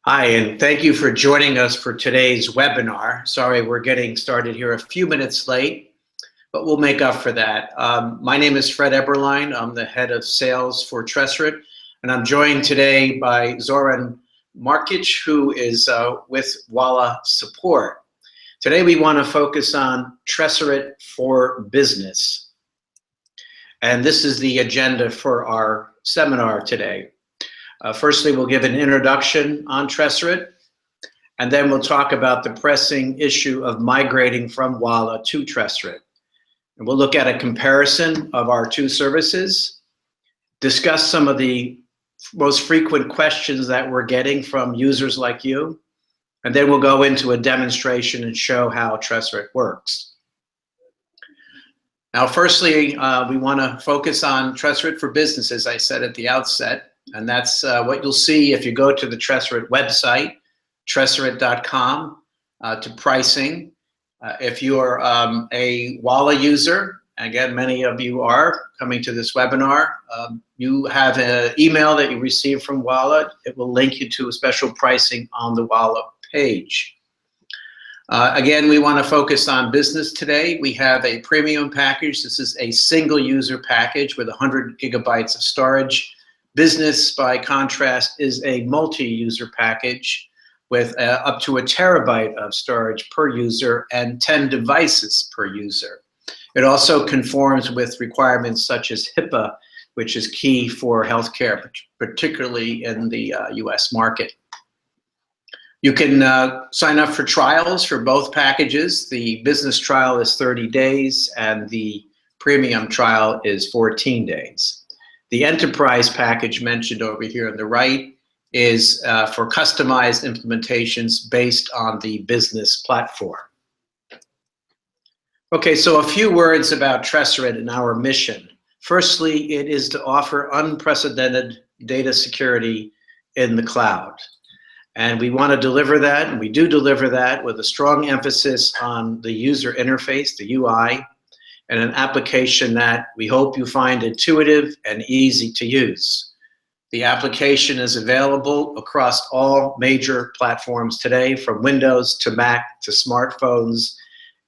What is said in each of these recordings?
Hi, and thank you for joining us for today's webinar. Sorry, we're getting started here a few minutes late, but we'll make up for that. My name is Fred Eberlein. I'm the head of sales for Tresorit, and I'm joined today by Zoran Markic, who is with Wuala Support. Today, we want to focus on Tresorit for business. And this is the agenda for our seminar today. Firstly, we'll give an introduction on Tresorit, and then we'll talk about the pressing issue of migrating from Wuala to Tresorit. And we'll look at a comparison of our two services, discuss some of the most frequent questions that we're getting from users like you, and then we'll go into a demonstration and show how Tresorit works. Now, firstly, we want to focus on Tresorit for business, as I said at the outset. And that's what you'll see if you go to the Tresorit website, tresorit.com, to pricing. If you're a Wuala user, again, many of you are coming to this webinar, you have an email that you received from Wuala. It will link you to a special pricing on the Wuala page. Again, we want to focus on business today. We have a premium package. This is a single user package with 100 gigabytes of storage. Business, by contrast, is a multi-user package with up to 1 terabyte of storage per user and 10 devices per user. It also conforms with requirements such as HIPAA, which is key for healthcare, particularly in the US market. You can sign up for trials for both packages. The business trial is 30 days and the premium trial is 14 days. The enterprise package mentioned over here on the right is for customized implementations based on the business platform. Okay, so a few words about Tresorit and our mission. Firstly, it is to offer unprecedented data security in the cloud. And we want to deliver that, and we do deliver that with a strong emphasis on the user interface, the UI, and an application that we hope you find intuitive and easy to use. The application is available across all major platforms today, from Windows to Mac to smartphones,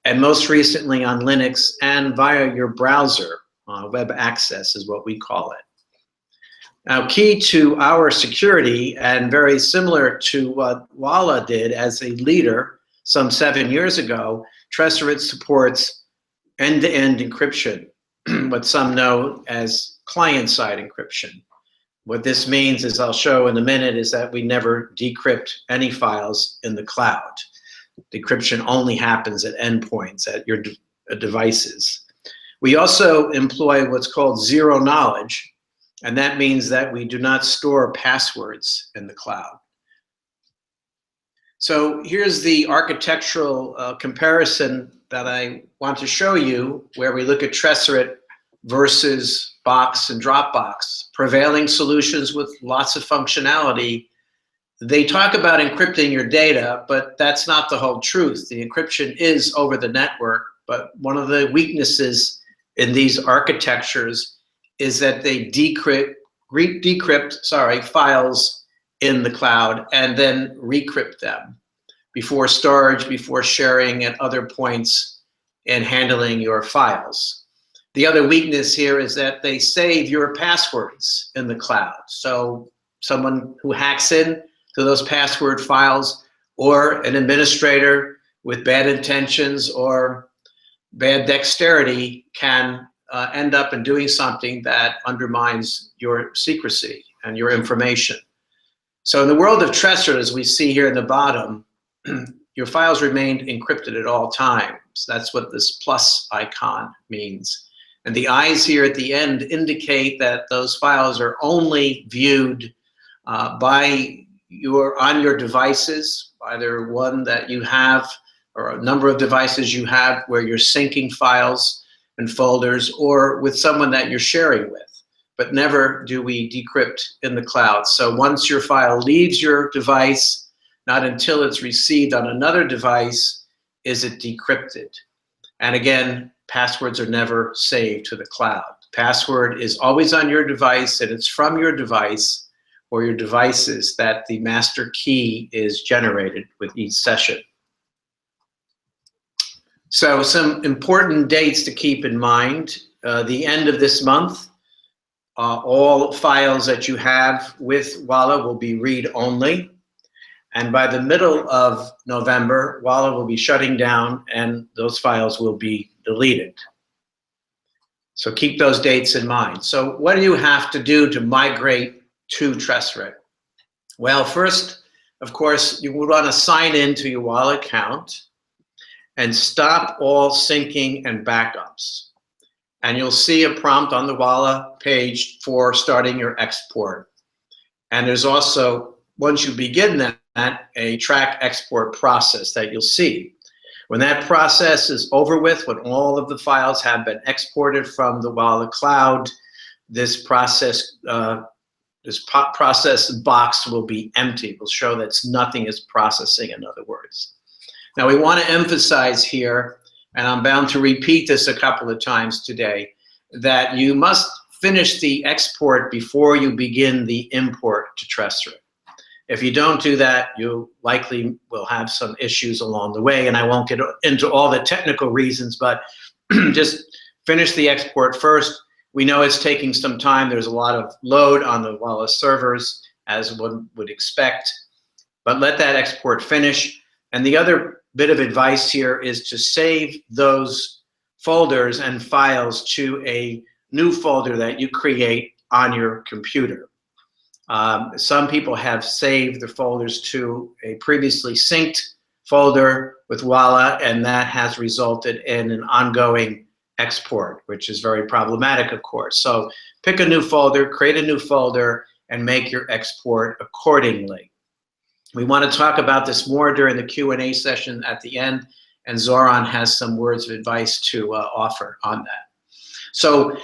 and most recently on Linux and via your browser. Web access is what we call it. Now, key to our security, and very similar to what Wuala did as a leader some 7 years ago, Tresorit supports end-to-end encryption, what some know as client-side encryption. What this means, as I'll show in a minute, is that we never decrypt any files in the cloud. Decryption only happens at endpoints, at your devices. We also employ what's called zero knowledge, and that means that we do not store passwords in the cloud. So here's the architectural comparison that I want to show you, where we look at Tresorit versus Box and Dropbox, prevailing solutions with lots of functionality. They talk about encrypting your data, but that's not the whole truth. The encryption is over the network, but one of the weaknesses in these architectures is that they decrypt files in the cloud and then recrypt them before storage, before sharing at other points in handling your files. The other weakness here is that they save your passwords in the cloud. So someone who hacks in to those password files, or an administrator with bad intentions or bad dexterity, can end up in doing something that undermines your secrecy and your information. So in the world of Tresorit, as we see here in the bottom, your files remain encrypted at all times. That's what this plus icon means. And the eyes here at the end indicate that those files are only viewed on your devices, either one that you have or a number of devices you have where you're syncing files and folders, or with someone that you're sharing with. But never do we decrypt in the cloud. So once your file leaves your device, not until it's received on another device is it decrypted. And again, passwords are never saved to the cloud. Password is always on your device, and it's from your device or your devices that the master key is generated with each session. So some important dates to keep in mind. The end of this month, all files that you have with Wuala will be read-only. And by the middle of November, Wuala will be shutting down and those files will be deleted. So keep those dates in mind. So what do you have to do to migrate to Tresorit? Well, first, of course, you would want to sign in to your Wuala account and stop all syncing and backups. And you'll see a prompt on the Wuala page for starting your export. And there's also, once you begin that, a track export process that you'll see. When that process is over with, when all of the files have been exported from the Wuala cloud, this process box will be empty. It will show that nothing is processing, in other words. Now we want to emphasize here, and I'm bound to repeat this a couple of times today, that you must finish the export before you begin the import to Tresorit. If you don't do that, you likely will have some issues along the way, and I won't get into all the technical reasons, but just finish the export first. We know it's taking some time. There's a lot of load on the Wuala servers, as one would expect, but let that export finish. And the other bit of advice here is to save those folders and files to a new folder that you create on your computer. Some people have saved the folders to a previously synced folder with Wuala, and that has resulted in an ongoing export, which is very problematic, of course. So pick a new folder, create a new folder, and make your export accordingly. We want to talk about this more during the Q&A session at the end, and Zoran has some words of advice to offer on that. So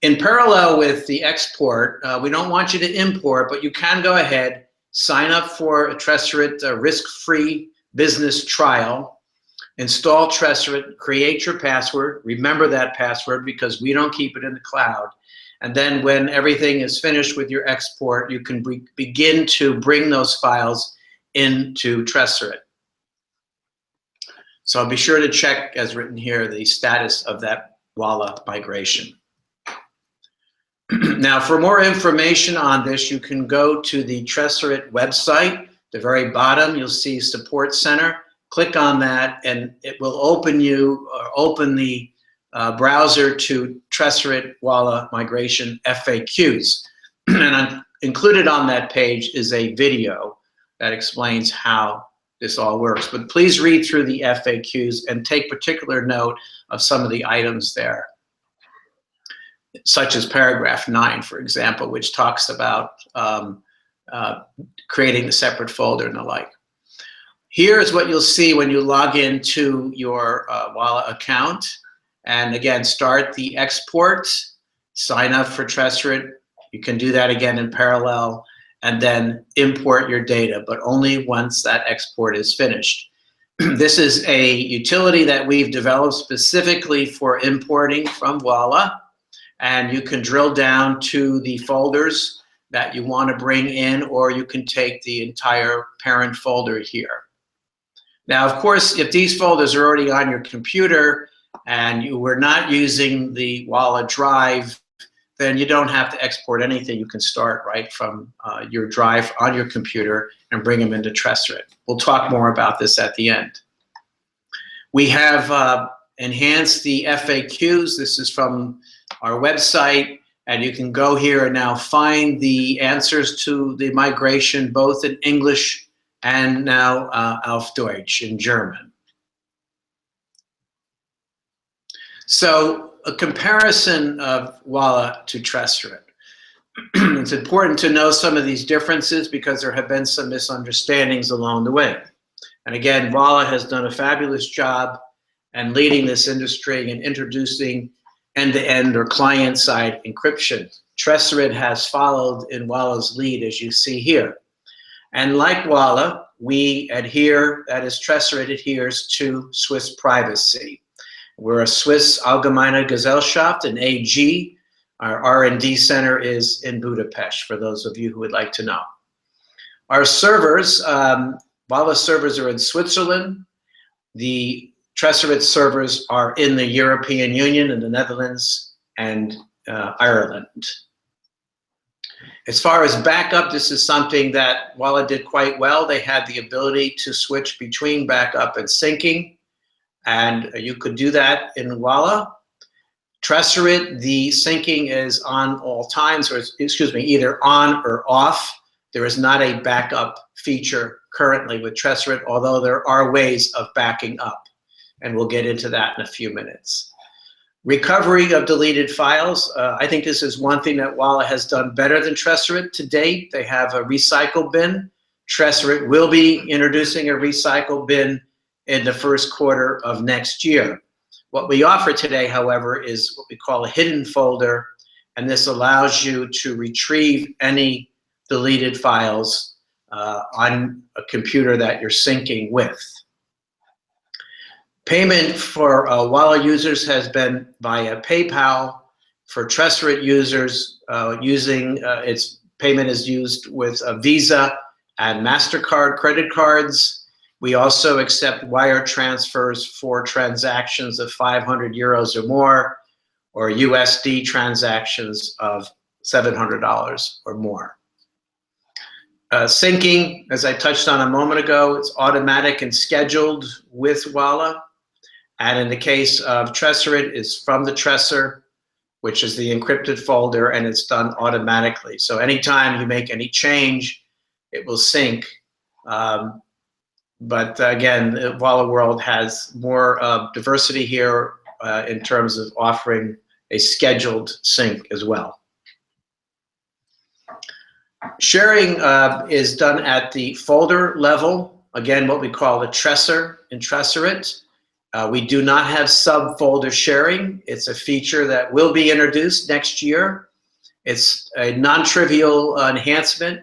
in parallel with the export, we don't want you to import, but you can go ahead, sign up for a Tresorit risk-free business trial, install Tresorit, create your password, remember that password because we don't keep it in the cloud, and then when everything is finished with your export, you can begin to bring those files into Tresorit. So be sure to check, as written here, the status of that Wuala migration. Now, for more information on this, you can go to the Tresorit website. At the very bottom, you'll see Support Center. Click on that, and it will open the browser to Tresorit Wuala migration FAQs. And included on that page is a video that explains how this all works. But please read through the FAQs and take particular note of some of the items there, such as paragraph 9, for example, which talks about creating a separate folder and the like. Here is what you'll see when you log into your Wuala account. And again, start the export, sign up for Tresorit. You can do that again in parallel, and then import your data, but only once that export is finished. This is a utility that we've developed specifically for importing from Wuala, and you can drill down to the folders that you want to bring in, or you can take the entire parent folder here. Now, of course, if these folders are already on your computer and you were not using the Wuala drive, then you don't have to export anything. You can start right from your drive on your computer and bring them into Tresorit. We'll talk more about this at the end. We have enhanced the FAQs. This is from our website, and you can go here and now find the answers to the migration, both in English and now auf Deutsch, in German. So a comparison of Wuala to Tresorit. It's important to know some of these differences because there have been some misunderstandings along the way. And again, Wuala has done a fabulous job in leading this industry and introducing end-to-end or client-side encryption. Tresorit has followed in Wuala's lead, as you see here. And like Wuala, we adhere, that is, Tresorit adheres to Swiss privacy. We're a Swiss Allgemeine Gesellschaft, an AG. Our R&D center is in Budapest, for those of you who would like to know. Our servers, Wuala servers are in Switzerland. The Tresorit servers are in the European Union, in the Netherlands, and Ireland. As far as backup, this is something that Wuala did quite well. They had the ability to switch between backup and syncing, and you could do that in Wuala. Tresorit, the syncing is on all times, or excuse me, either on or off. There is not a backup feature currently with Tresorit, although there are ways of backing up, and we'll get into that in a few minutes. Recovery of deleted files. I think this is one thing that Wuala has done better than Tresorit to date. They have a recycle bin. Tresorit will be introducing a recycle bin in the first quarter of next year. What we offer today, however, is what we call a hidden folder, and this allows you to retrieve any deleted files on a computer that you're syncing with. Payment for Wuala users has been via PayPal. For Tresorit users, its payment is used with Visa and MasterCard credit cards. We also accept wire transfers for transactions of 500 euros or more, or USD transactions of $700 or more. Syncing, as I touched on a moment ago, it's automatic and scheduled with Wuala. And in the case of Tresorit, it's from the Tresor, which is the encrypted folder, and it's done automatically. So anytime you make any change, it will sync. But again, Wuala World has more diversity here in terms of offering a scheduled sync as well. Sharing is done at the folder level. Again, what we call the Tresor in Tresorit. We do not have subfolder sharing. It's a feature that will be introduced next year. It's a non-trivial enhancement.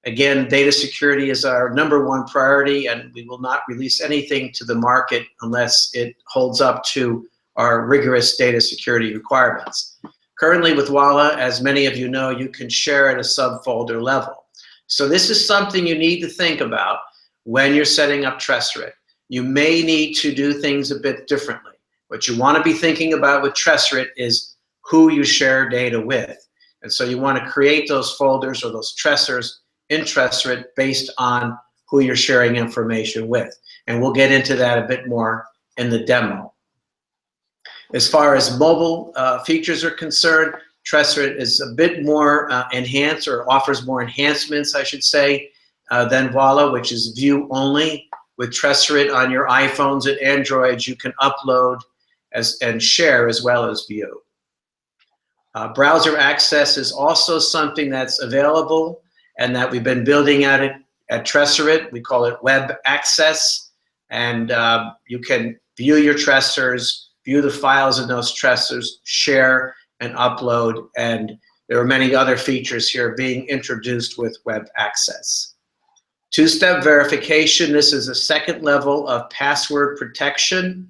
Again, data security is our #1 priority, and we will not release anything to the market unless it holds up to our rigorous data security requirements. Currently with Wuala, as many of you know, you can share at a subfolder level. So this is something you need to think about when you're setting up Tresorit. You may need to do things a bit differently. What you want to be thinking about with Tresorit is who you share data with. And so you want to create those folders or those Tresors in Tresorit based on who you're sharing information with. And we'll get into that a bit more in the demo. As far as mobile features are concerned, Tresorit is a bit more enhanced, or offers more enhancements, I should say, than Wuala, which is view only. With Tresorit on your iPhones and Androids, you can upload and share as well as view. Browser access is also something that's available and that we've been building at it at Tresorit. We call it web access, and you can view your Tresors, view the files in those Tresors, share and upload, and there are many other features here being introduced with web access. Two-step verification, this is a second level of password protection.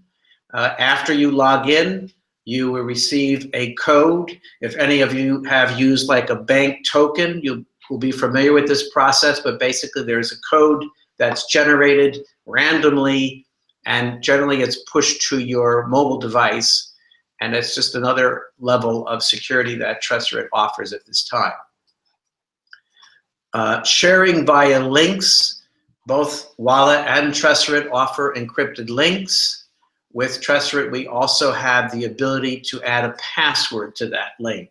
After you log in, you will receive a code. If any of you have used like a bank token, you will be familiar with this process, but basically there's a code that's generated randomly, and generally it's pushed to your mobile device, and it's just another level of security that Tresorit offers at this time. Sharing via links, both Wuala and Tresorit offer encrypted links. With Tresorit, we also have the ability to add a password to that link.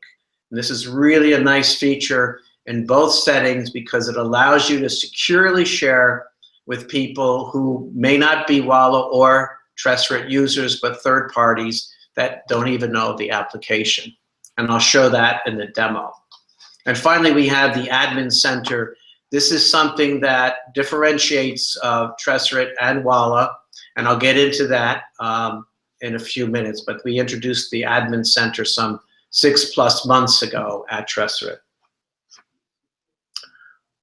And this is really a nice feature in both settings because it allows you to securely share with people who may not be Wuala or Tresorit users, but third parties that don't even know the application. And I'll show that in the demo. And finally, we have the admin center. This is something that differentiates Tresorit and Wuala, and I'll get into that in a few minutes, but we introduced the admin center some 6+ months ago at Tresorit.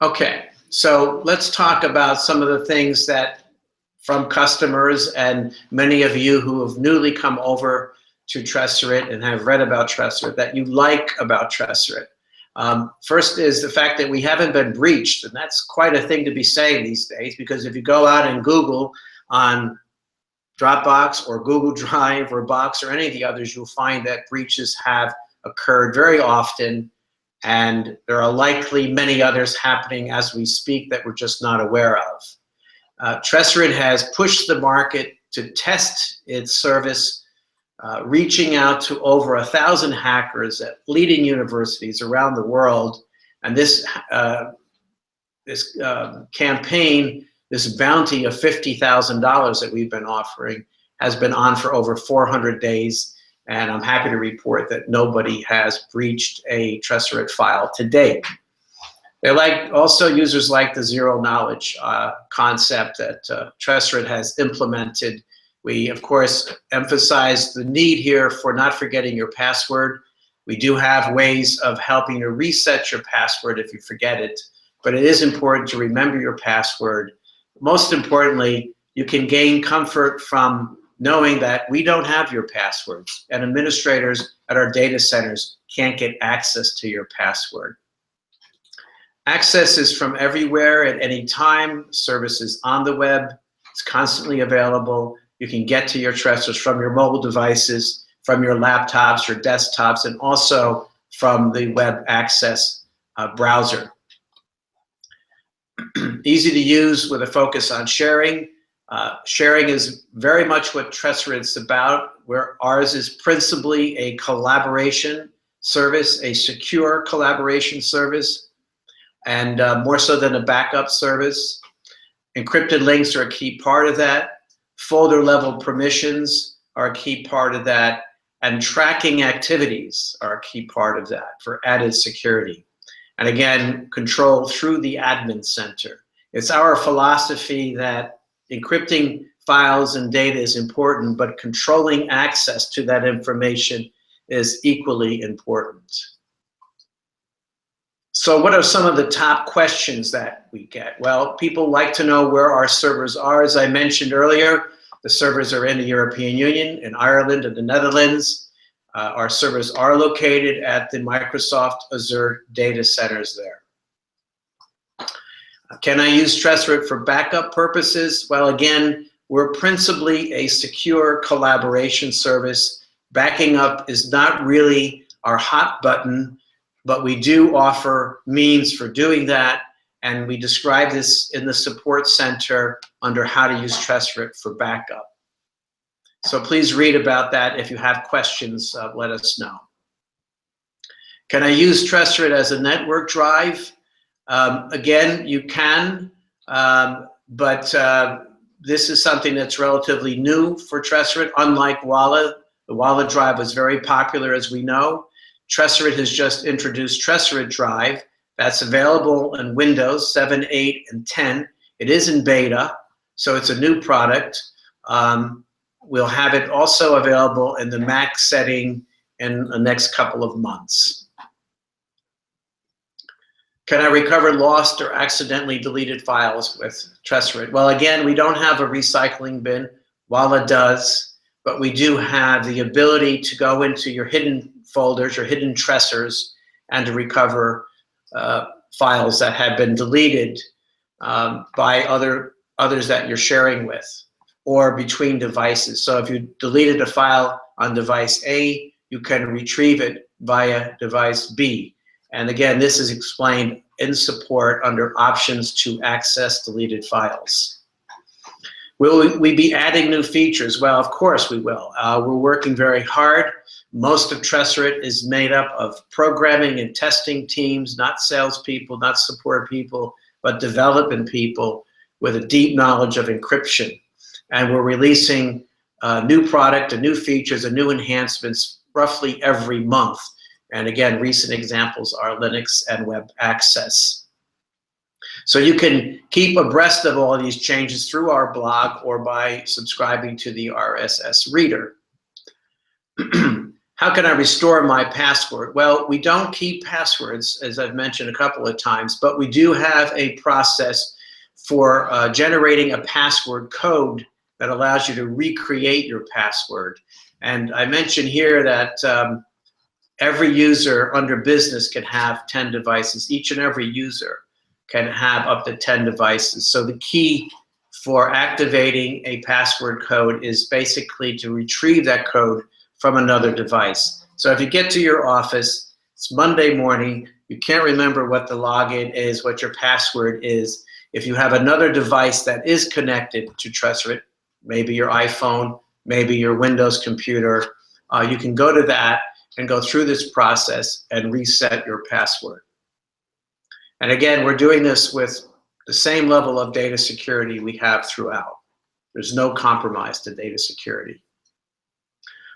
Okay, so let's talk about some of the things that from customers and many of you who have newly come over to Tresorit and have read about Tresorit that you like about Tresorit. First is the fact that we haven't been breached, and that's quite a thing to be saying these days, because if you go out and Google on Dropbox or Google Drive or Box or any of the others, you'll find that breaches have occurred very often, and there are likely many others happening as we speak that we're just not aware of. Tresorit has pushed the market to test its service, reaching out to over 1,000 hackers at leading universities around the world. And this campaign, this bounty of $50,000 that we've been offering, has been on for over 400 days. And I'm happy to report that nobody has breached a Tresorit file to date. Users like the zero knowledge concept that Tresorit has implemented. We, of course, emphasize the need here for not forgetting your password. We do have ways of helping you reset your password if you forget it, but it is important to remember your password. Most importantly, you can gain comfort from knowing that we don't have your passwords, and administrators at our data centers can't get access to your password. Access is from everywhere at any time. Service is on the web. It's constantly available. You can get to your Tresorit from your mobile devices, from your laptops, your desktops, and also from the web access browser. Easy to use with a focus on sharing. Sharing is very much what Tresorit is about, where ours is principally a collaboration service, a secure collaboration service, and more so than a backup service. Encrypted links are a key part of that. Folder level permissions are a key part of that, and tracking activities are a key part of that for added security. And again, control through the admin center. It's our philosophy that encrypting files and data is important, but controlling access to that information is equally important. So what are some of the top questions that we get? Well, people like to know where our servers are. As I mentioned earlier, the servers are in the European Union, in Ireland, and the Netherlands. Our servers are located at the Microsoft Azure data centers there. Can I use Tresorit for backup purposes? Well, again, we're principally a secure collaboration service. Backing up is not really our hot button, but we do offer means for doing that, and we describe this in the support center under how to use Tresorit for backup. So please read about that. If you have questions, let us know. Can I use Tresorit as a network drive? Again, you can, but this is something that's relatively new for Tresorit. Unlike Wuala, the Wuala drive was very popular, as we know. Tresorit has just introduced Tresorit Drive. That's available in Windows 7, 8, and 10. It is in beta, so it's a new product. We'll have it also available in the Mac setting in the next couple of months. Can I recover lost or accidentally deleted files with Tresorit? Well, again, we don't have a recycling bin. Wuala does, but we do have the ability to go into your hidden folders or hidden Tresors and to recover files that have been deleted by others that you're sharing with or between devices. So if you deleted a file on device A, you can retrieve it via device B. And again, this is explained in support under options to access deleted files. Will we be adding new features? Well, of course we will. We're working very hard. Most of Tresorit is made up of programming and testing teams, not salespeople, not support people, but development people with a deep knowledge of encryption. And we're releasing a new product, and new features, and new enhancements roughly every month. And again, recent examples are Linux and web access. So you can keep abreast of all of these changes through our blog or by subscribing to the RSS reader. How can I restore my password? Well, we don't keep passwords, as I've mentioned a couple of times, but we do have a process for generating a password code that allows you to recreate your password. And I mentioned here that every user under business can have 10 devices. Each and every user can have up to 10 devices. So the key for activating a password code is basically to retrieve that code from another device. So if you get to your office, it's Monday morning, you can't remember what the login is, what your password is. If you have another device that is connected to Tresorit, maybe your iPhone, maybe your Windows computer, you can go to that and go through this process and reset your password. And again, we're doing this with the same level of data security we have throughout. There's no compromise to data security.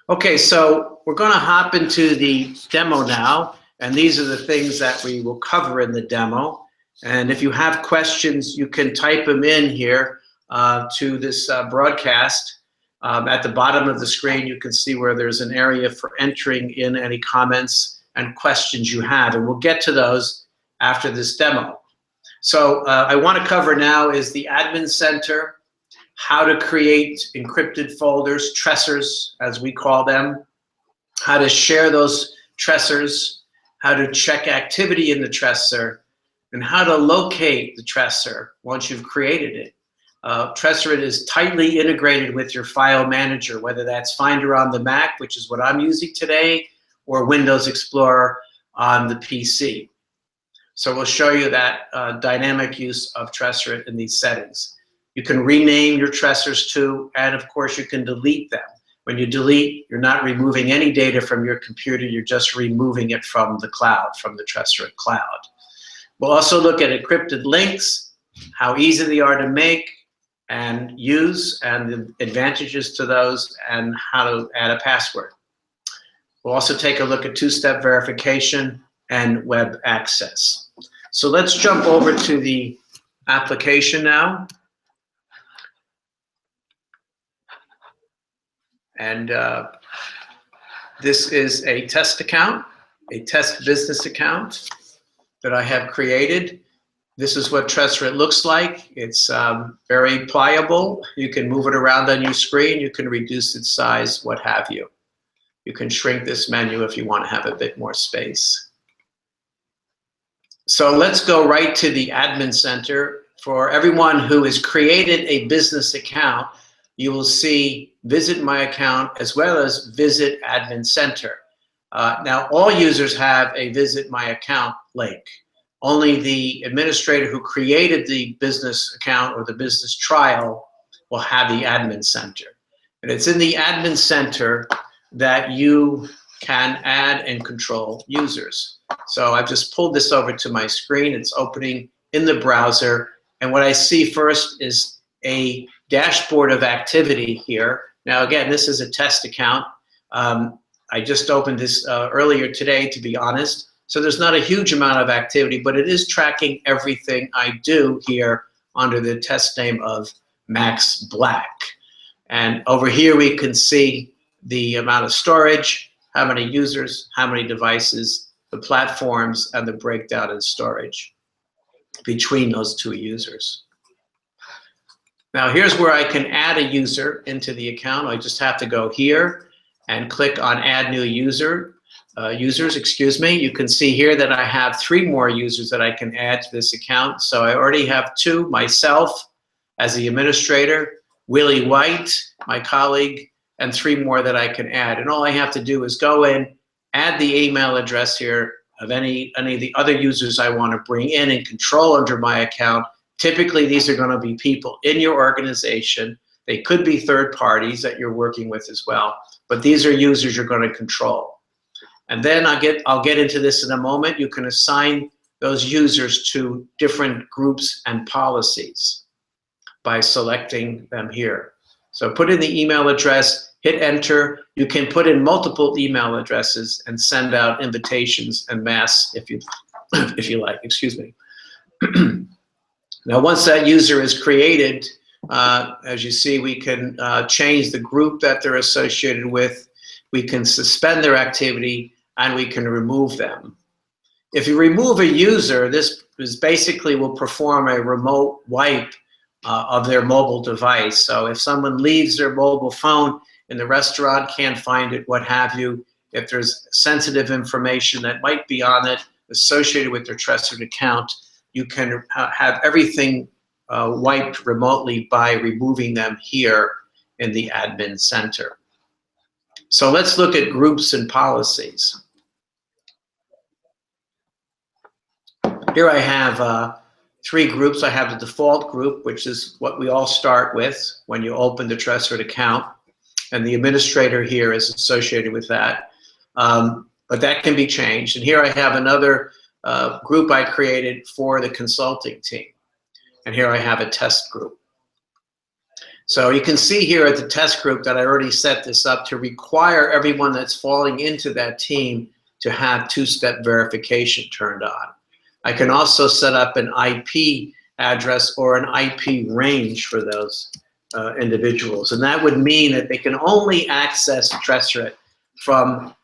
Okay, so we're going to hop into the demo now, and these are the things that we will cover in the demo. And if you have questions, you can type them in here to this broadcast. At the bottom of the screen, you can see where there's an area for entering in any comments and questions you have, and we'll get to those after this demo. So I want to cover now is the admin center, how to create encrypted folders, Tresors as we call them, how to share those Tresors, how to check activity in the Tresor, and how to locate the Tresor once you've created it. Tresorit is tightly integrated with your file manager, whether that's Finder on the Mac, which is what I'm using today, or Windows Explorer on the PC. So we'll show you that dynamic use of Tresorit in these settings. You can rename your Tresors too, and of course you can delete them. When you delete, you're not removing any data from your computer, you're just removing it from the cloud, from the Tresorit cloud. We'll also look at encrypted links, how easy they are to make and use, and the advantages to those, and how to add a password. We'll also take a look at two-step verification and web access. So let's jump over to the application now. And this is a test account, a test business account that I have created. This is what Tresorit looks like. It's very pliable. You can move it around on your screen. You can reduce its size, what have you. You can shrink this menu if you want to have a bit more space. So let's go right to the admin center. For everyone who has created a business account, you will see Visit My Account as well as Visit Admin Center. Now, all users have a Visit My Account link. Only the administrator who created the business account or the business trial will have the admin center. And it's in the admin center that you can add and control users. So I've just pulled this over to my screen. It's opening in the browser. And what I see first is a dashboard of activity here. Now, again, this is a test account. I just opened this earlier today, to be honest. So there's not a huge amount of activity, but it is tracking everything I do here under the test name of Max Black. And over here we can see the amount of storage, how many users, how many devices, the platforms, and the breakdown in storage between those two users. Now here's where I can add a user into the account. I just have to go here and click on Add New User. You can see here that I have 3 more users that I can add to this account. So I already have 2, myself as the administrator, Willie White, my colleague, and 3 more that I can add. And all I have to do is go in, add the email address here of any of the other users I want to bring in and control under my account. Typically, these are going to be people in your organization. They could be third parties that you're working with as well, but these are users you're going to control. And then I'll get into this in a moment. You can assign those users to different groups and policies by selecting them here. So put in the email address, hit enter. You can put in multiple email addresses and send out invitations en masse if you like, excuse me. Now, once that user is created, as you see, we can change the group that they're associated with. We can suspend their activity, and we can remove them. If you remove a user, this basically will perform a remote wipe of their mobile device. So if someone leaves their mobile phone in the restaurant, can't find it, what have you, if there's sensitive information that might be on it associated with their Tresorit account, you can have everything wiped remotely by removing them here in the admin center. So let's look at groups and policies. Here I have 3 groups. I have the default group, which is what we all start with when you open the Tresorit account, and the administrator here is associated with that. But that can be changed. And here I have another group I created for the consulting team. And here I have a test group. So you can see here at the test group that I already set this up to require everyone that's falling into that team to have 2-step verification turned on. I can also set up an IP address or an IP range for those individuals. And that would mean that they can only access Tresorit from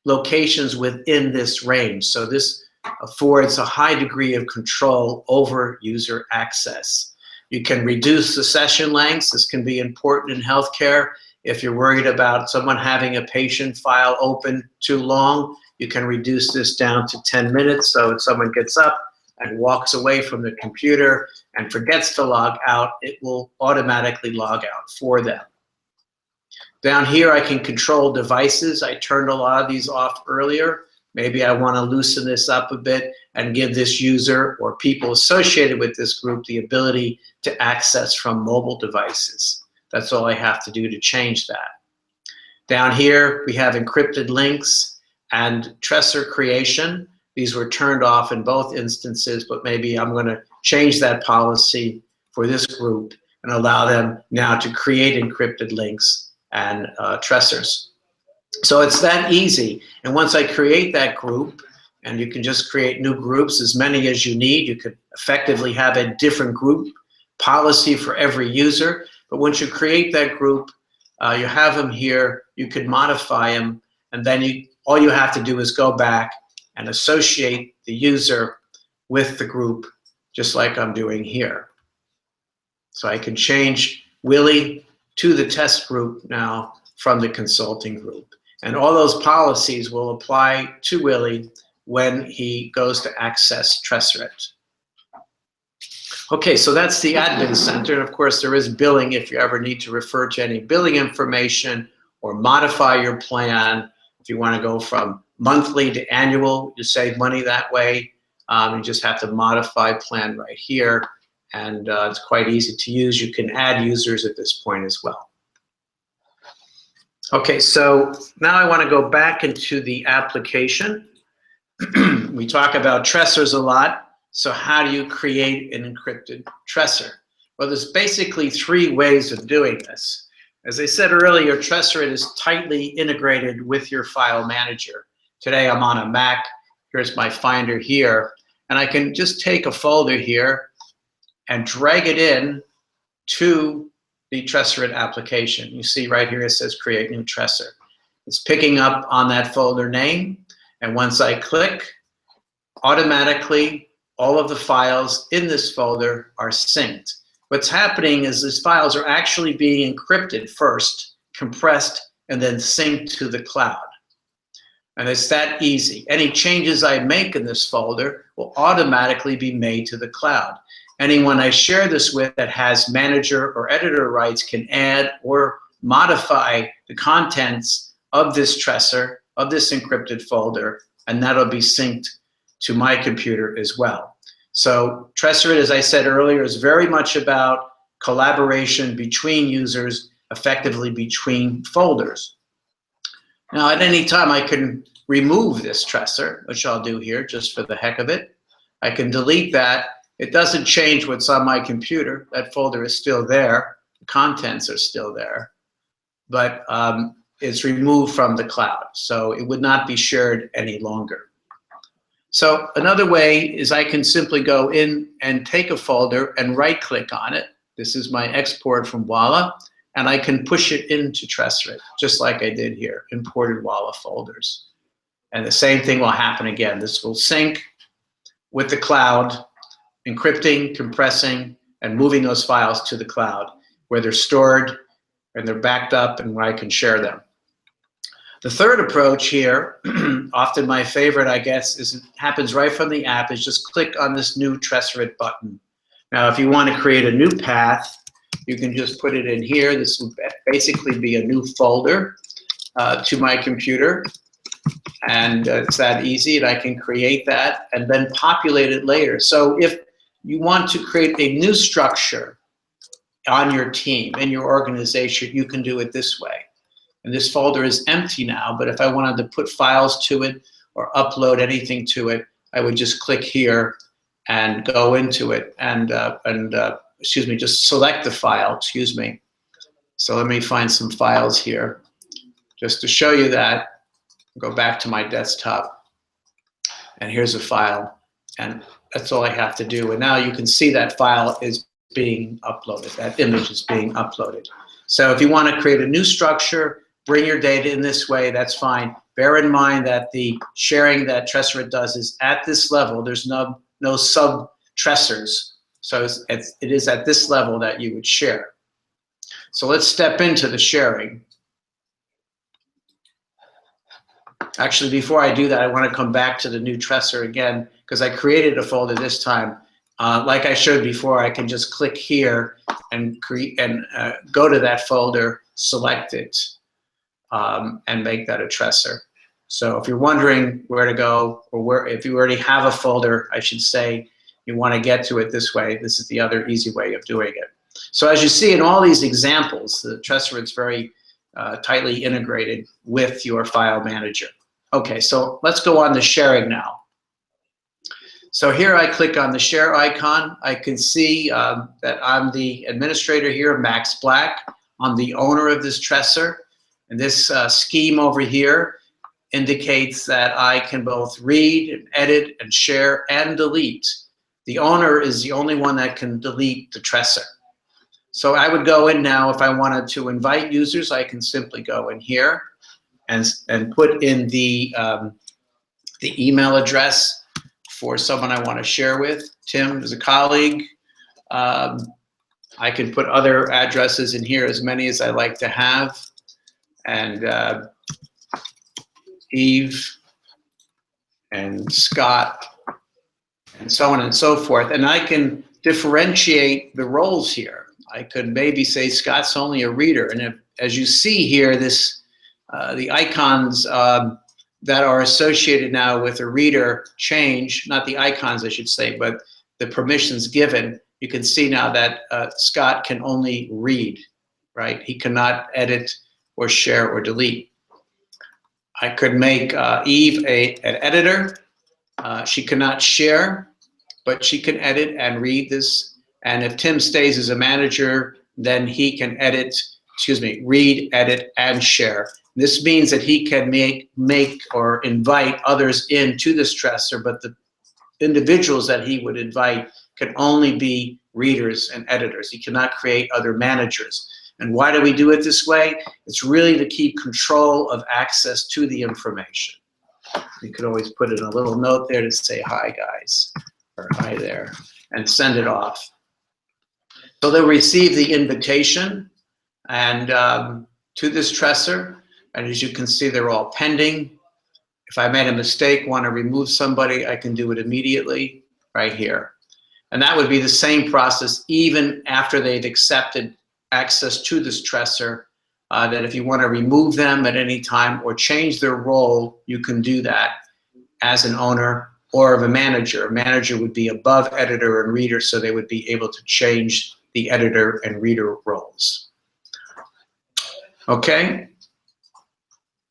locations within this range. So this affords a high degree of control over user access. You can reduce the session lengths. This can be important in healthcare. If you're worried about someone having a patient file open too long, you can reduce this down to 10 minutes. So if someone gets up and walks away from the computer and forgets to log out, it will automatically log out for them. Down here, I can control devices. I turned a lot of these off earlier. Maybe I want to loosen this up a bit and give this user or people associated with this group the ability to access from mobile devices. That's all I have to do to change that. Down here, we have encrypted links and Tresorit creation. These were turned off in both instances, but maybe I'm going to change that policy for this group and allow them now to create encrypted links and Tresors. So it's that easy. And once I create that group, and you can just create new groups, as many as you need, you could effectively have a different group policy for every user. But once you create that group, you have them here, you could modify them, and then all you have to do is go back and associate the user with the group, just like I'm doing here. So I can change Willie to the test group now from the consulting group. And all those policies will apply to Willie when he goes to access Tresorit. Okay, so that's the admin center. And of course, there is billing if you ever need to refer to any billing information or modify your plan. If you want to go from monthly to annual, you save money that way. You just have to modify plan right here. And it's quite easy to use. You can add users at this point as well. Okay, so now I want to go back into the application. We talk about Tresors a lot. So how do you create an encrypted Tresor? Well, there's basically 3 ways of doing this. As I said earlier, Tresorit is tightly integrated with your file manager. Today I'm on a Mac. Here's my Finder here. And I can just take a folder here and drag it in to the Tresorit application. You see right here it says create new Tresor. It's picking up on that folder name, and once I click, automatically all of the files in this folder are synced. What's happening is these files are actually being encrypted first, compressed, and then synced to the cloud. And it's that easy. Any changes I make in this folder will automatically be made to the cloud. Anyone I share this with that has manager or editor rights can add or modify the contents of this Tresor, of this encrypted folder, and that'll be synced to my computer as well. So Tresorit, as I said earlier, is very much about collaboration between users, effectively between folders. Now, at any time, I can remove this Tresor, which I'll do here just for the heck of it. I can delete that. It doesn't change what's on my computer. That folder is still there. The contents are still there. But it's removed from the cloud. So it would not be shared any longer. So another way is I can simply go in and take a folder and right-click on it. This is my export from Wuala. And I can push it into Tresorit, just like I did here, imported Wuala folders. And the same thing will happen again. This will sync with the cloud, encrypting, compressing, and moving those files to the cloud, where they're stored and they're backed up and where I can share them. The third approach here, often my favorite, I guess, is it happens right from the app, is just click on this new Tresorit button. Now, if you want to create a new path, you can just put it in here. This will basically be a new folder to my computer. And it's that easy, and I can create that and then populate it later. So if you want to create a new structure on your team, in your organization, you can do it this way. And this folder is empty now, but if I wanted to put files to it or upload anything to it, I would just click here and go into it and excuse me, just select the file, excuse me. So let me find some files here just to show you that. Go back to my desktop, and here's a file, and that's all I have to do. And now you can see that file is being uploaded, that image is being uploaded. So if you want to create a new structure, bring your data in this way, that's fine. Bear in mind that the sharing that Tresorit does is at this level. There's no sub-Tresors. So it is at this level that you would share. So let's step into the sharing. Actually, before I do that, I want to come back to the new Tresor again, because I created a folder this time. Like I showed before, I can just click here and go to that folder, select it, and make that a Tresor. So if you're wondering where to go, or if you already have a folder, I should say, you want to get to it this way, this is the other easy way of doing it. So as you see in all these examples, the Tresorit's very tightly integrated with your file manager. Okay, so let's go on to sharing now. So here I click on the share icon. I can see that I'm the administrator here, Max Black. I'm the owner of this Tresor. And this scheme over here indicates that I can both read and edit and share and delete. The owner is the only one that can delete the Tresor. So I would go in now, if I wanted to invite users, I can simply go in here and put in the email address for someone I want to share with. Tim is a colleague. I can put other addresses in here, as many as I like to have. And Eve and Scott and so on and so forth. And I can differentiate the roles here. I could maybe say Scott's only a reader. And if, as you see here, this the icons that are associated now with a reader change, not the icons I should say, but the permissions given. You can see now that Scott can only read, right? He cannot edit or share or delete. I could make Eve an editor. She cannot share, but she can edit and read this. And if Tim stays as a manager, then he can read, edit, and share. This means that he can make or invite others into this Tresor, but the individuals that he would invite can only be readers and editors. He cannot create other managers. And why do we do it this way? It's really to keep control of access to the information. You could always put in a little note there to say, hi guys, or hi there, and send it off. So they'll receive the invitation and to this Tresor. And as you can see, they're all pending. If I made a mistake, want to remove somebody, I can do it immediately right here. And that would be the same process even after they've accepted access to this Tresor, that if you want to remove them at any time or change their role, you can do that as an owner or of a manager. A manager would be above editor and reader, so they would be able to change the editor and reader roles. Okay?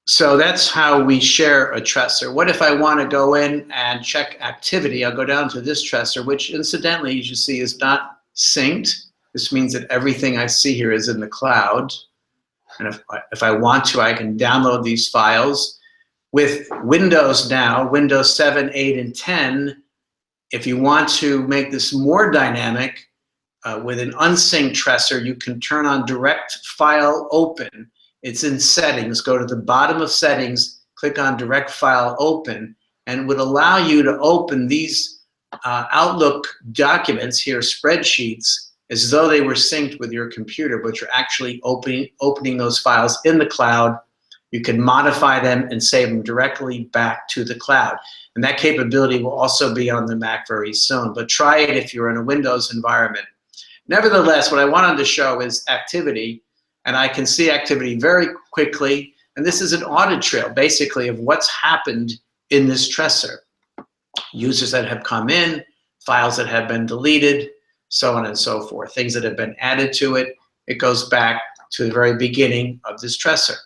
So that's how we share a Tresor. What if I want to go in and check activity? I'll go down to this Tresor, which incidentally, as you see, is not synced. This means that everything I see here is in the cloud. And if I want to, I can download these files. With Windows now, Windows 7, 8, and 10, if you want to make this more dynamic, with an unsynced Tresor, you can turn on direct file open. It's in settings. Go to the bottom of settings, click on direct file open, and it would allow you to open these Outlook documents here, spreadsheets, as though they were synced with your computer, but you're actually opening those files in the cloud. You can modify them and save them directly back to the cloud. And that capability will also be on the Mac very soon, but try it if you're in a Windows environment. Nevertheless, what I wanted to show is activity, and I can see activity very quickly. And this is an audit trail, basically, of what's happened in this Tresor. Users that have come in, files that have been deleted, so on and so forth. Things that have been added to it. It goes back to the very beginning of this Tresor.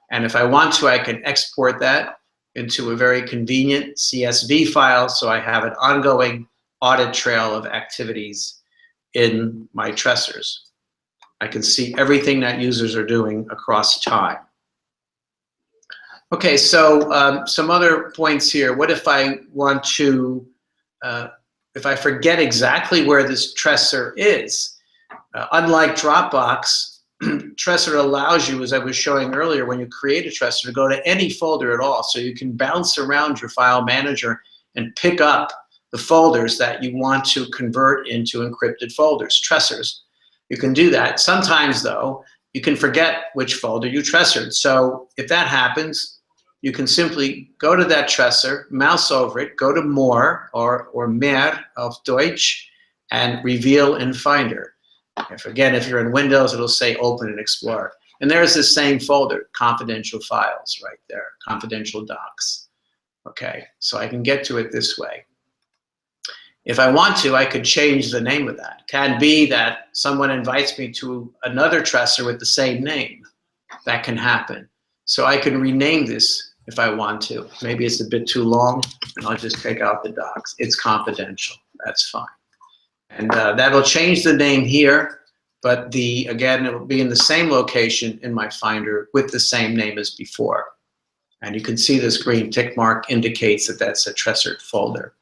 And if I want to, I can export that into a very convenient CSV file, so I have an ongoing audit trail of activities in my Tresors. I can see everything that users are doing across time. Okay, so some other points here. What if I want to, if I forget exactly where this Tresor is? Unlike Dropbox, Tresorit allows you, as I was showing earlier, when you create a Tresor, to go to any folder at all. So you can bounce around your file manager and pick up the folders that you want to convert into encrypted folders, Tresors. You can do that. Sometimes, though, you can forget which folder you Tresored. So if that happens, you can simply go to that Tresor, mouse over it, go to More or Mehr auf Deutsch, and reveal in Finder. If you're in Windows, it'll say Open and Explore. And there's the same folder, confidential files right there, confidential docs. Okay, so I can get to it this way. If I want to, I could change the name of that. It can be that someone invites me to another Tresor with the same name. That can happen. So I can rename this if I want to. Maybe it's a bit too long, and I'll just take out the docs. It's confidential. That's fine. And that'll change the name here, but again, it will be in the same location in my Finder with the same name as before. And you can see this green tick mark indicates that that's a Tresorit folder.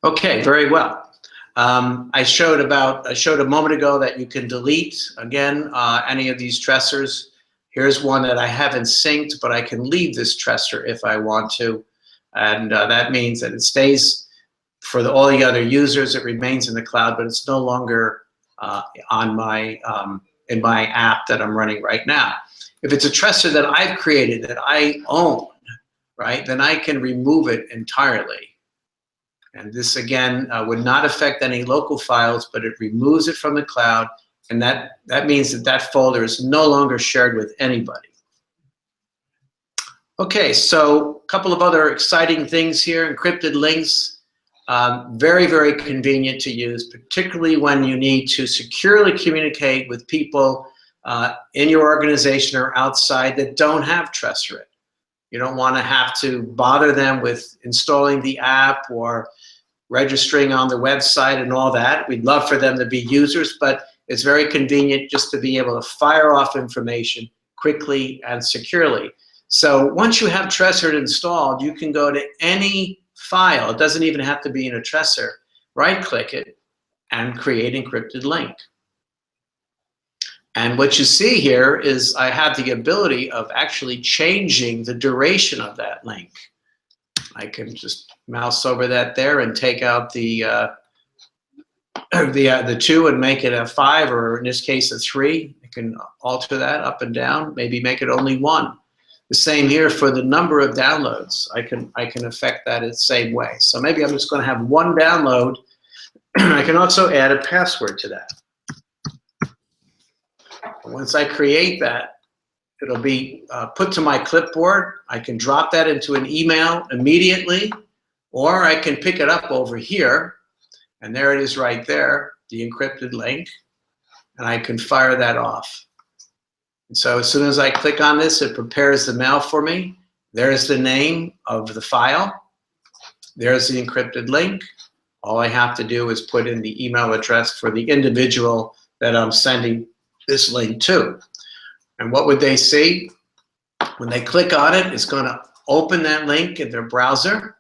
Okay, very well. I showed a moment ago that you can delete, again, any of these Tresors. Here's one that I haven't synced, but I can leave this Tresor if I want to. And that means that it stays for all the other users. It remains in the cloud, but it's no longer in my app that I'm running right now. If it's a Tresor that I've created, that I own, right, then I can remove it entirely. And this, again, would not affect any local files, but it removes it from the cloud, and that means that that folder is no longer shared with anybody. Okay, so a couple of other exciting things here. Encrypted links, very, very convenient to use, particularly when you need to securely communicate with people in your organization or outside that don't have Tresorit. You don't want to have to bother them with installing the app or registering on the website and all that. We'd love for them to be users, but it's very convenient just to be able to fire off information quickly and securely. So once you have Tresorit installed, you can go to any file. It doesn't even have to be in a Tresor. Right-click it and create encrypted link. And what you see here is I have the ability of actually changing the duration of that link. I can just mouse over that there and take out the 2 and make it a 5, or in this case a 3. I can alter that up and down, maybe make it only 1. The same here for the number of downloads. I can affect that in the same way. So maybe I'm just going to have 1 download. I can also add a password to that. Once I create that, it'll be put to my clipboard. I can drop that into an email immediately, or I can pick it up over here, and there it is right there, the encrypted link, and I can fire that off. And so as soon as I click on this, it prepares the mail for me. There's the name of the file. There's the encrypted link. All I have to do is put in the email address for the individual that I'm sending this link to. And what would they see? When they click on it, it's going to open that link in their browser.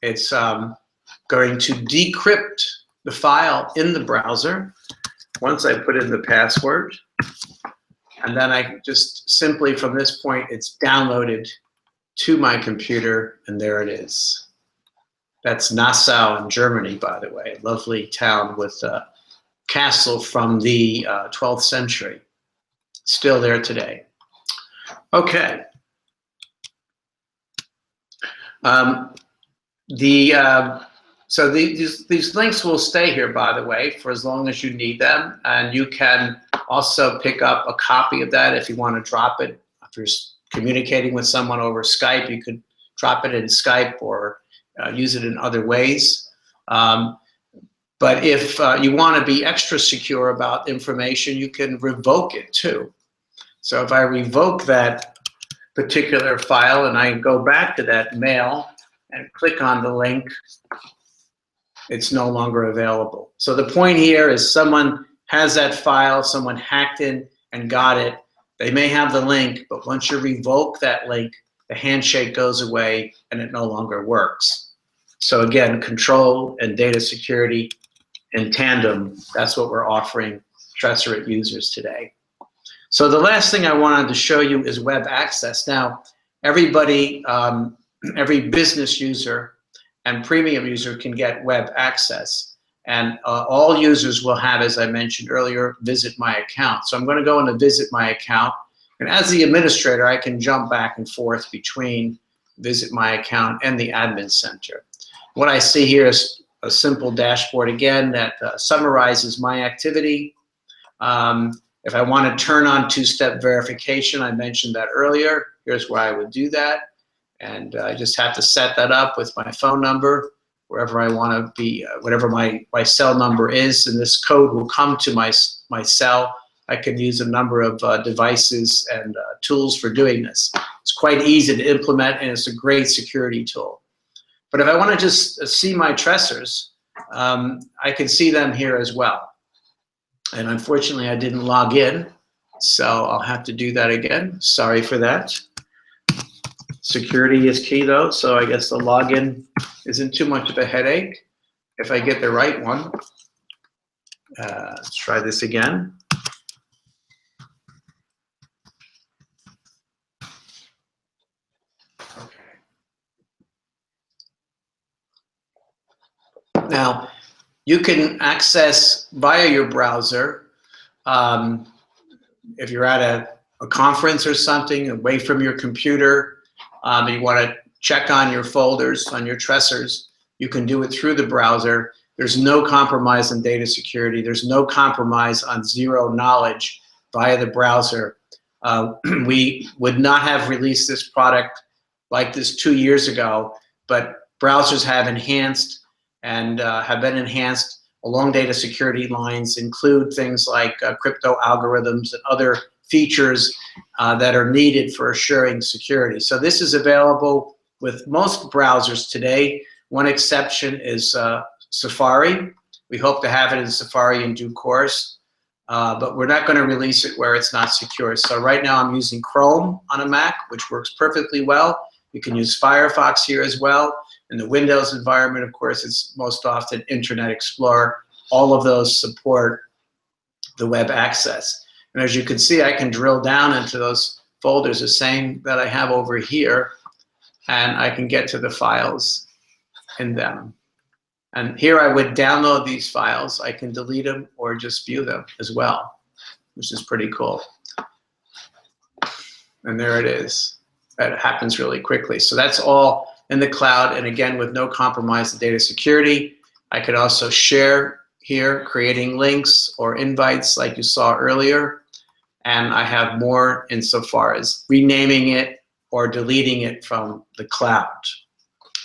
It's going to decrypt the file in the browser once I put in the password. And then I just simply, from this point, it's downloaded to my computer, and there it is. That's Nassau in Germany, by the way, a lovely town with a castle from the 12th century. Still there today. Okay. So these links will stay here, by the way, for as long as you need them. And you can also pick up a copy of that if you want to drop it. If you're communicating with someone over Skype, you could drop it in Skype or use it in other ways. But if you want to be extra secure about information, you can revoke it too. So if I revoke that particular file and I go back to that mail and click on the link, it's no longer available. So the point here is someone has that file, someone hacked in and got it. They may have the link, but once you revoke that link, the handshake goes away and it no longer works. So again, control and data security in tandem, that's what we're offering Tresorit users today. So the last thing I wanted to show you is web access. Now, everybody, every business user and premium user can get web access. And all users will have, as I mentioned earlier, visit my account. So I'm going to go into visit my account. And as the administrator, I can jump back and forth between visit my account and the admin center. What I see here is a simple dashboard again that summarizes my activity. If I want to turn on two-step verification, I mentioned that earlier. Here's where I would do that. And I just have to set that up with my phone number, wherever I want to be, whatever my cell number is, and this code will come to my cell. I can use a number of devices and tools for doing this. It's quite easy to implement, and it's a great security tool. But if I want to just see my Tresors, I can see them here as well. And unfortunately, I didn't log in, so I'll have to do that again. Sorry for that. Security is key, though, so I guess the login isn't too much of a headache if I get the right one. Let's try this again. Now, you can access via your browser if you're at a conference or something away from your computer. You want to check on your folders, on your Tresors, you can do it through the browser. There's no compromise on data security. There's no compromise on zero knowledge via the browser. We would not have released this product like this 2 years ago, but browsers have enhanced and have been enhanced along data security lines, include things like crypto algorithms and other features that are needed for assuring security. So this is available with most browsers today. One exception is Safari. We hope to have it in Safari in due course, but we're not going to release it where it's not secure. So right now I'm using Chrome on a Mac, which works perfectly well. You can use Firefox here as well. In the Windows environment, of course, it's most often Internet Explorer. All of those support the web access. And as you can see, I can drill down into those folders, the same that I have over here, and I can get to the files in them. And here I would download these files. I can delete them or just view them as well, which is pretty cool. And there it is. That happens really quickly. So that's all in the cloud, and again, with no compromise to data security. I could also share here, creating links or invites like you saw earlier. And I have more insofar as renaming it or deleting it from the cloud.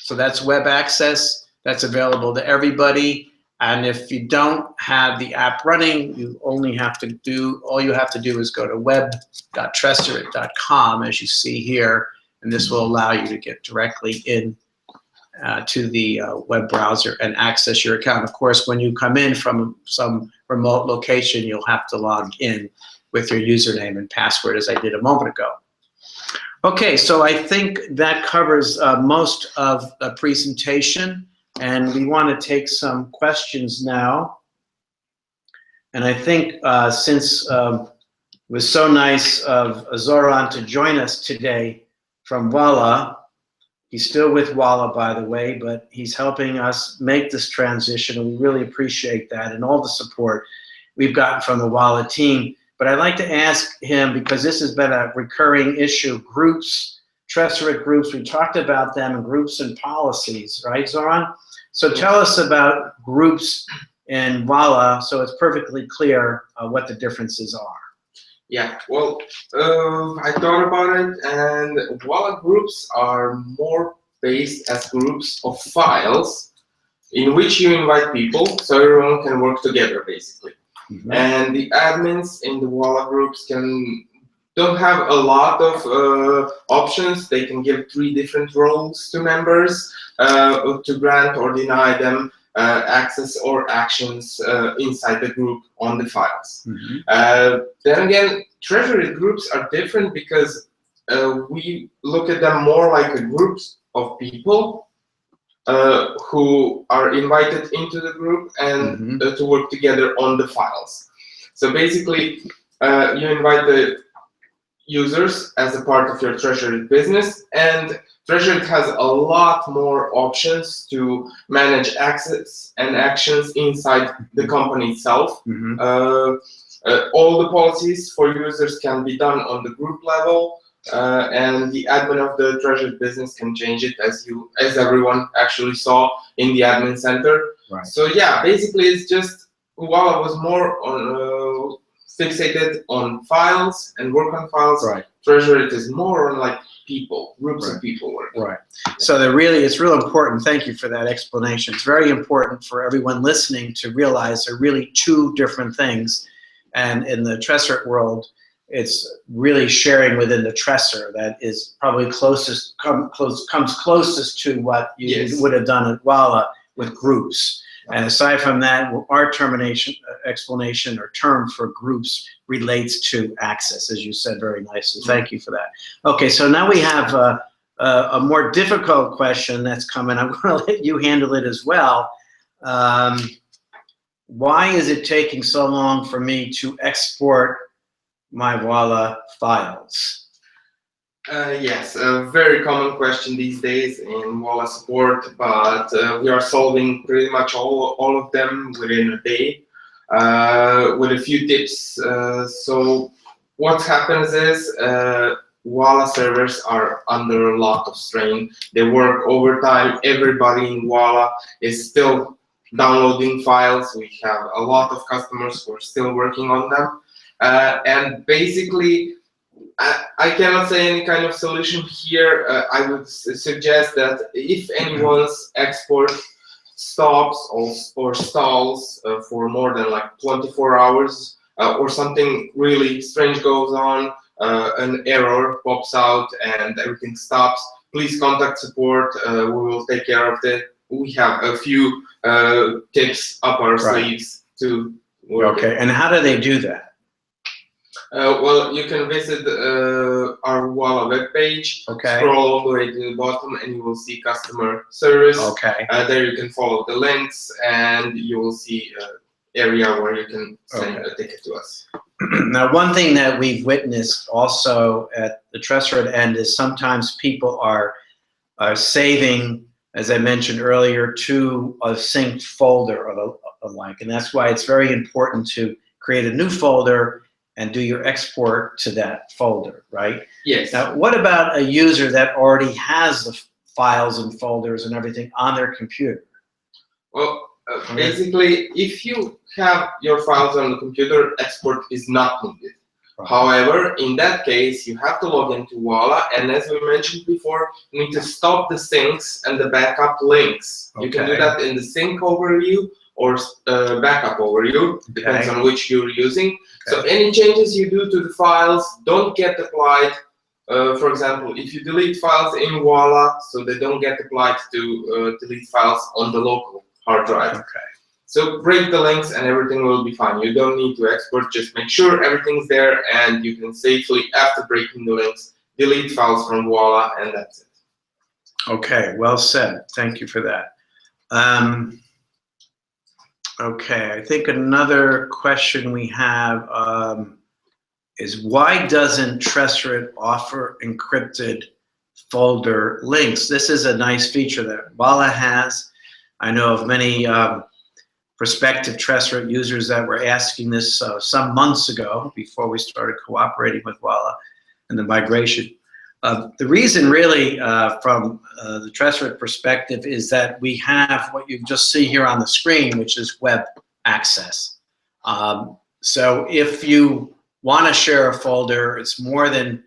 So that's web access. That's available to everybody. And if you don't have the app running, all you have to do is go to web.tresorit.com, as you see here, and this will allow you to get directly in to the web browser and access your account. Of course, when you come in from some remote location, you'll have to log in with your username and password, as I did a moment ago. Okay, so I think that covers most of the presentation, and we want to take some questions now. And I think since it was so nice of Zoran to join us today from Wuala, he's still with Wuala, by the way, but he's helping us make this transition, and we really appreciate that and all the support we've gotten from the Wuala team. But I'd like to ask him, because this has been a recurring issue, groups, Tresorit groups, we talked about them, and groups and policies, right, Zoran? So tell us about groups in Wuala, so it's perfectly clear what the differences are. Yeah, well, I thought about it, and Wuala groups are more based as groups of files in which you invite people so everyone can work together, basically. Mm-hmm. And the admins in the Wuala groups don't have a lot of options. They can give 3 different roles to members to grant or deny them access or actions inside the group on the files. Mm-hmm. Then again, Tresorit groups are different because we look at them more like a group of people who are invited into the group and mm-hmm. To work together on the files. So basically, you invite the users as a part of your Tresorit business, and Tresorit has a lot more options to manage access and actions inside the company itself. Mm-hmm. All the policies for users can be done on the group level, and the admin of the Tresorit business can change it as everyone actually saw in the admin center. Right. So yeah, basically it's just Wuala was more on fixated on files and work on files. Right. Tresorit is more on like people, groups right. of people working. Right. So it's real important. Thank you for that explanation. It's very important for everyone listening to realize they're really 2 different things. And in the Tresorit world, it's really sharing within the Tresor that is probably comes closest to what you yes. would have done at Wuala with groups. And aside from that, our explanation or term for groups relates to access, as you said very nicely. Thank you for that. Okay, so now we have a more difficult question that's coming. I'm going to let you handle it as well. Why is it taking so long for me to export my Wuala files? Yes, a very common question these days in Wuala support, but we are solving pretty much all of them within a day with a few tips. So what happens is Wuala servers are under a lot of strain. They work overtime. Everybody in Wuala is still downloading files. We have a lot of customers who are still working on them. And basically, I cannot say any kind of solution here. I would suggest that if anyone's export stops or stalls for more than like 24 hours or something really strange goes on, an error pops out and everything stops, please contact support. We will take care of it. We have a few tips up our sleeves to work. Okay, and how do they do that? Well, you can visit our Wuala webpage, scroll all the way to the bottom, and you will see customer service. Okay. There you can follow the links, and you will see an area where you can send a ticket to us. Now, one thing that we've witnessed also at the Tresorit end is sometimes people are saving, as I mentioned earlier, to a synced folder or the like, and that's why it's very important to create a new folder and do your export to that folder, right? Yes. Now, what about a user that already has the files and folders and everything on their computer? Well, basically, if you have your files on the computer, export is not needed. Right. However, in that case, you have to log into Wuala, and as we mentioned before, you need to stop the syncs and the backup links. You can do that in the sync overview or backup overview, depends on which you're using. So any changes you do to the files don't get applied. For example, if you delete files in Wuala, so they don't get applied to delete files on the local hard drive. So break the links and everything will be fine. You don't need to export, just make sure everything's there and you can safely, after breaking the links, delete files from Wuala, and that's it. Okay, well said. Thank you for that. Okay, I think another question we have is why doesn't Tresorit offer encrypted folder links? This is a nice feature that Wuala has. I know of many prospective Tresorit users that were asking this some months ago before we started cooperating with Wuala and the migration. The reason really from the Tresorit perspective is that we have what you just see here on the screen, which is web access. So if you want to share a folder, it's more than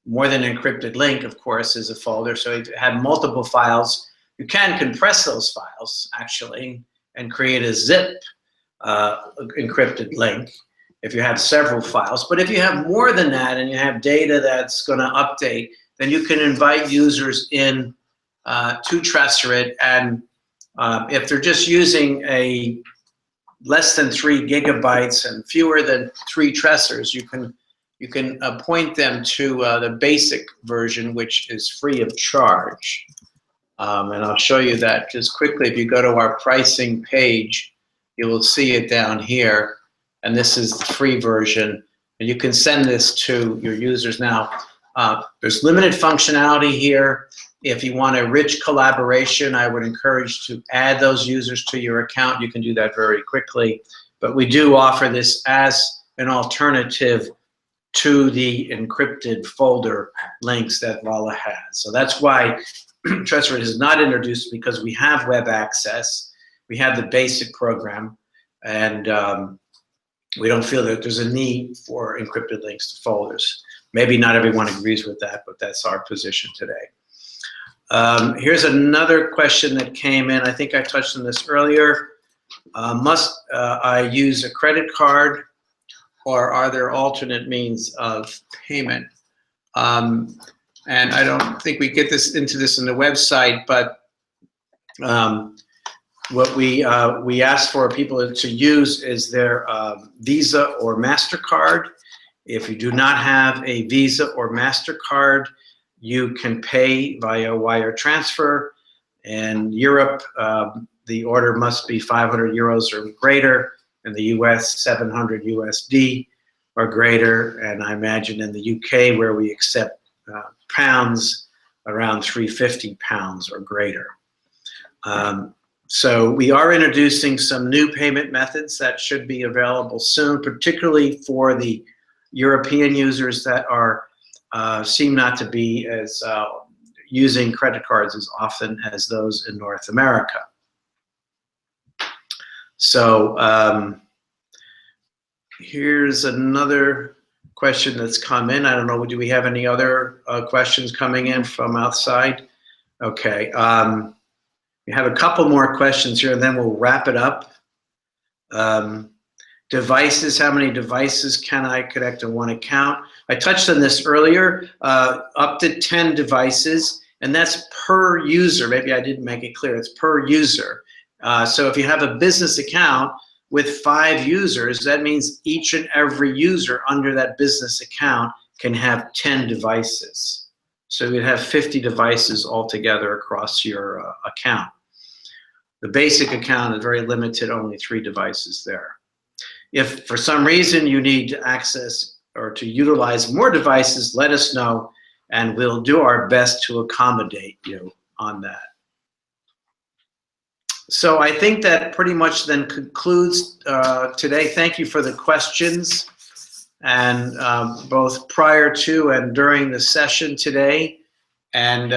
encrypted link, of course, is a folder. So if you have multiple files, you can compress those files actually and create a zip encrypted link if you have several files. But if you have more than that and you have data that's going to update, then you can invite users in to Tresorit, and if they're just using a less than 3 gigabytes and fewer than 3 Tresors, you can point them to the basic version, which is free of charge. And I'll show you that just quickly. If you go to our pricing page, you will see it down here. And this is the free version. And you can send this to your users now. There's limited functionality here. If you want a rich collaboration, I would encourage to add those users to your account. You can do that very quickly. But we do offer this as an alternative to the encrypted folder links that Wuala has. So that's why Tresorit is not introduced, because we have web access, we have the basic program, and we don't feel that there's a need for encrypted links to folders. Maybe not everyone agrees with that, but that's our position today. Here's another question that came in. I think I touched on this earlier. Must I use a credit card, or are there alternate means of payment? And I don't think we get into this in the website, but what we ask for people to use is their Visa or MasterCard. If you do not have a Visa or MasterCard, you can pay via wire transfer. In Europe, the order must be 500 euros or greater. In the US, 700 USD or greater. And I imagine in the UK, where we accept pounds, around 350 pounds or greater. So we are introducing some new payment methods that should be available soon, particularly for the European users that are seem not to be as using credit cards as often as those in North America. So here's another question that's come in. I don't know, do we have any other questions coming in from outside? Okay, we have a couple more questions here, and then we'll wrap it up. Devices, how many devices can I connect to one account? I touched on this earlier, up to 10 devices, and that's per user. Maybe I didn't make it clear, it's per user. So if you have a business account with 5 users, that means each and every user under that business account can have 10 devices. So you'd have 50 devices altogether across your account. The basic account is very limited, only 3 devices there. If for some reason you need to access or to utilize more devices, let us know, and we'll do our best to accommodate you on that. So I think that pretty much then concludes today. Thank you for the questions, and both prior to and during the session today. And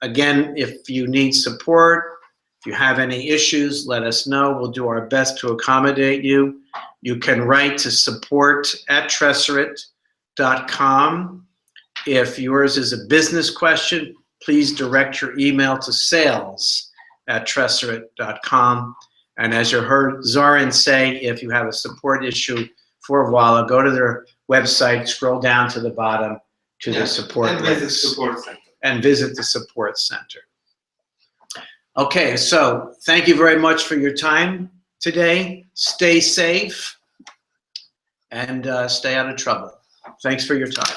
again, if you need support, if you have any issues, let us know. We'll do our best to accommodate you. You can write to support@tresorit.com. If yours is a business question, please direct your email to sales@tresorit.com. And as you heard Zoran say, if you have a support issue for Wuala, go to their website, scroll down to the bottom to the support and links. visit support center. And visit the support center. Okay, so thank you very much for your time today. Stay safe and stay out of trouble. Thanks for your time.